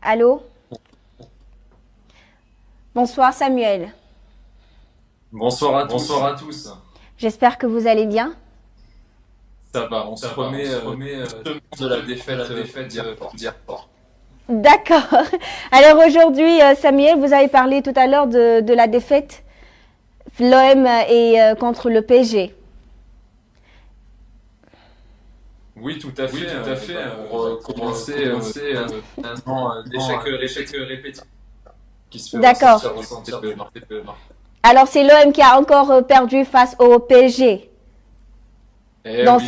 Allô? Bonsoir Samuel. Bonsoir à tous. J'espère que vous allez bien. Ça va, on se remet de la défaite d'hier soir. D'accord. Alors aujourd'hui, Samuel, vous avez parlé tout à l'heure de la défaite l'OM et contre le PSG. Oui, tout à fait. Pour commencer, un d'échec répétitif qui se fait D'accord. ressentir de Marseille. Alors c'est l'OM qui a encore perdu face au PSG. Donc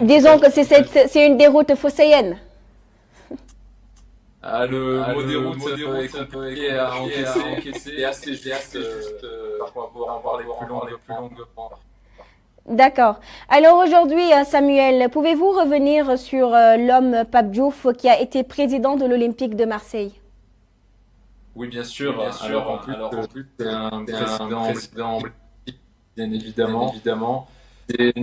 disons que c'est une déroute phocéenne. Le mot déroute est compliqué à encaisser et assez juste pour pouvoir en parler plus longuement. D'accord. Alors aujourd'hui, Samuel, pouvez-vous revenir sur l'homme Pape Diouf qui a été président de l'Olympique de Marseille? Oui, bien sûr. Alors en plus, c'est un président bien évidemment. C'est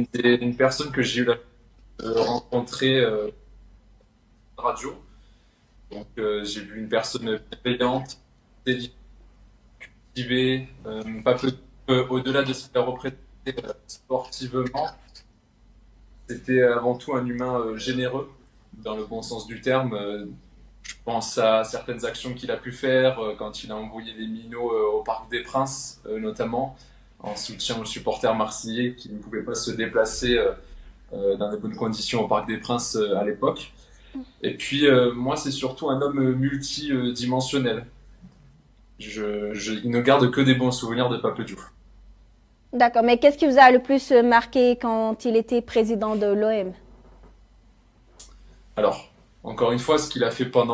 une personne que j'ai eu la chance de rencontrer radio. Donc j'ai vu une personne bienveillante, cultivée, pas peu au-delà de ce qu'elle représentait sportivement. C'était avant tout un humain généreux, dans le bon sens du terme. Je pense à certaines actions qu'il a pu faire quand il a envoyé les minots au Parc des Princes, notamment, en soutien aux supporters marseillais qui ne pouvaient pas se déplacer dans de bonnes conditions au Parc des Princes à l'époque. Et puis, moi, c'est surtout un homme multidimensionnel. Il ne garde que des bons souvenirs de Pape Diouf. D'accord, mais qu'est-ce qui vous a le plus marqué quand il était président de l'OM? Alors, encore une fois, ce qu'il a fait pour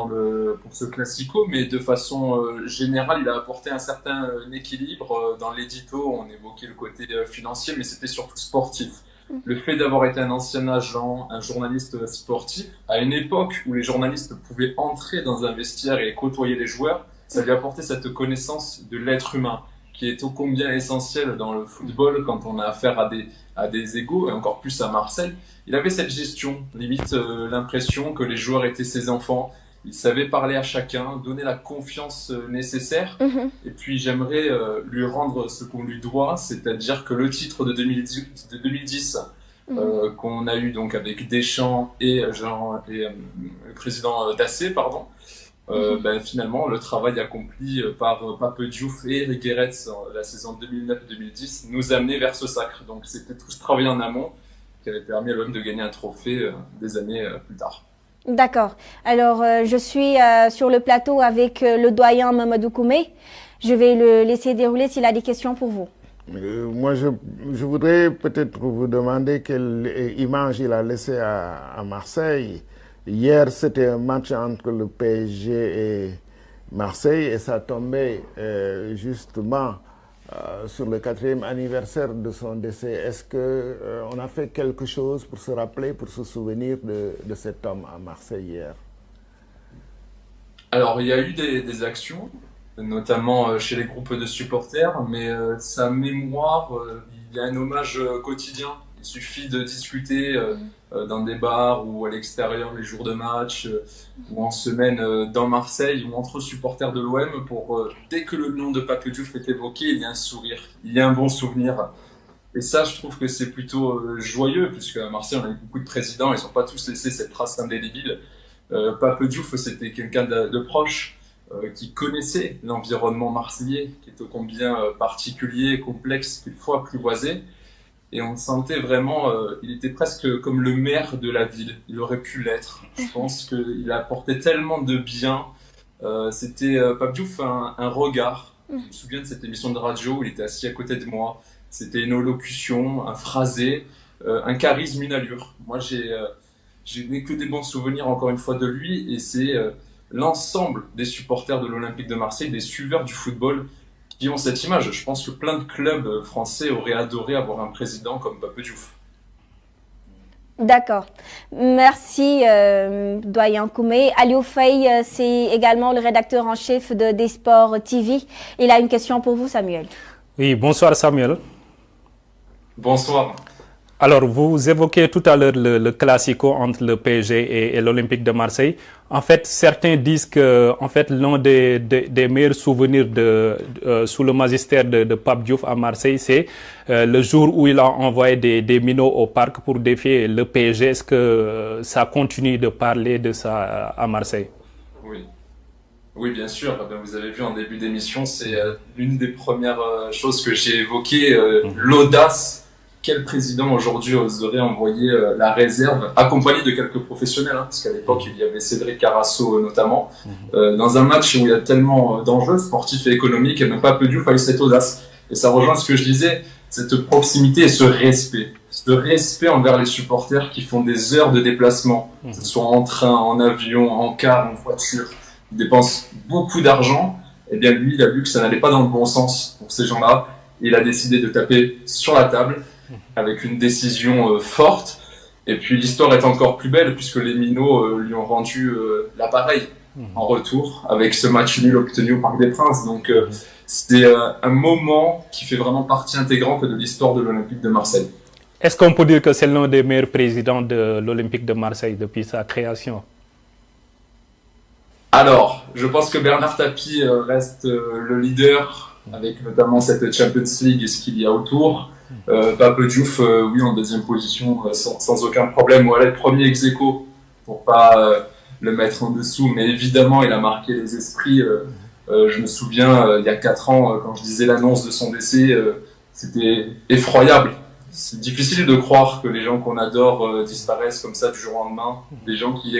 ce Classico, mais de façon générale, il a apporté un certain équilibre. Dans l'édito, on évoquait le côté financier, mais c'était surtout sportif. Le fait d'avoir été un ancien agent, un journaliste sportif, à une époque où les journalistes pouvaient entrer dans un vestiaire et côtoyer les joueurs, ça lui a apporté cette connaissance de l'être humain, qui est ô combien essentielle dans le football quand on a affaire à des égos, et encore plus à Marseille. Il avait cette gestion, limite l'impression que les joueurs étaient ses enfants. Il savait parler à chacun, donner la confiance nécessaire. Et puis j'aimerais lui rendre ce qu'on lui doit, c'est-à-dire que le titre de 2010 qu'on a eu donc avec Deschamps et le président Dassé, pardon, finalement le travail accompli par Pape Diouf et Eric Guéretz la saison 2009-2010 nous a amené vers ce sacre. Donc c'était tout ce travail en amont qui avait permis à l'OM de gagner un trophée des années plus tard. D'accord. Alors, je suis sur le plateau avec le doyen Mamadou Koumé. Je vais le laisser dérouler s'il a des questions pour vous. Moi, je voudrais peut-être vous demander quelle image il a laissé à Marseille. Hier, c'était un match entre le PSG et Marseille et ça tombait justement sur le 4e anniversaire de son décès. Est-ce qu'on a fait quelque chose pour se rappeler, pour se souvenir de cet homme à Marseille hier? Alors, il y a eu des actions, notamment chez les groupes de supporters, mais sa mémoire, il y a un hommage quotidien. Il suffit de discuter dans des bars ou à l'extérieur les jours de match ou en semaine dans Marseille ou entre supporters de l'OM pour dès que le nom de Pape Diouf est évoqué, il y a un sourire, il y a un bon souvenir. Et ça, je trouve que c'est plutôt joyeux, puisque à Marseille, on a eu beaucoup de présidents, ils n'ont pas tous laissé cette trace indélébile. Pape Diouf, c'était quelqu'un de proche, qui connaissait l'environnement marseillais, qui est ô combien particulier, complexe, quelquefois apprivoisé. Et on sentait vraiment, il était presque comme le maire de la ville. Il aurait pu l'être. Je pense qu'il apportait tellement de bien. C'était Pape Diouf, un regard. Je me souviens de cette émission de radio où il était assis à côté de moi. C'était une allocution, un phrasé, un charisme, une allure. Moi, j'ai n'ai que des bons souvenirs, encore une fois, de lui. Et c'est l'ensemble des supporters de l'Olympique de Marseille, des suiveurs du football, qui ont cette image. Je pense que plein de clubs français auraient adoré avoir un président comme Pape Diouf. D'accord. Merci, doyen Koumé. Aliou Faye, c'est également le rédacteur en chef de Desports TV. Il a une question pour vous, Samuel. Oui, bonsoir Samuel. Bonsoir. Alors, vous évoquez tout à l'heure le classico entre le PSG et l'Olympique de Marseille. En fait, certains disent que, en fait, l'un des meilleurs souvenirs sous le magistère de Pape Diouf à Marseille, c'est le jour où il a envoyé des minots au parc pour défier le PSG. Est-ce que ça continue de parler de ça à Marseille? Oui. Oui, bien sûr. Vous avez vu en début d'émission, c'est l'une des premières choses que j'ai évoquées, l'audace. Quel président aujourd'hui oserait envoyer la réserve, accompagné de quelques professionnels, parce qu'à l'époque il y avait Cédric Carasso notamment, dans un match où il y a tellement d'enjeux sportifs et économiques, et même pas peu Diouf a eu cette audace. Et ça rejoint ce que je disais, cette proximité et ce respect envers les supporters qui font des heures de déplacement, que ce soit en train, en avion, en car, en voiture, ils dépensent beaucoup d'argent. Et bien lui, il a vu que ça n'allait pas dans le bon sens pour ces gens-là, et il a décidé de taper sur la table avec une décision forte. Et puis l'histoire est encore plus belle puisque les minots lui ont rendu l'appareil en retour avec ce match nul obtenu au Parc des Princes. Donc c'est un moment qui fait vraiment partie intégrante de l'histoire de l'Olympique de Marseille. Est-ce qu'on peut dire que c'est l'un des meilleurs présidents de l'Olympique de Marseille depuis sa création? Alors, je pense que Bernard Tapie reste le leader avec notamment cette Champions League et ce qu'il y a autour. Pape Diouf, oui, en deuxième position, sans aucun problème. Voilà, le premier ex-aequo, pour pas le mettre en dessous. Mais évidemment, il a marqué les esprits. Je me souviens, il y a 4 ans, quand je disais l'annonce de son décès, c'était effroyable. C'est difficile de croire que les gens qu'on adore disparaissent comme ça du jour au lendemain. Des gens qui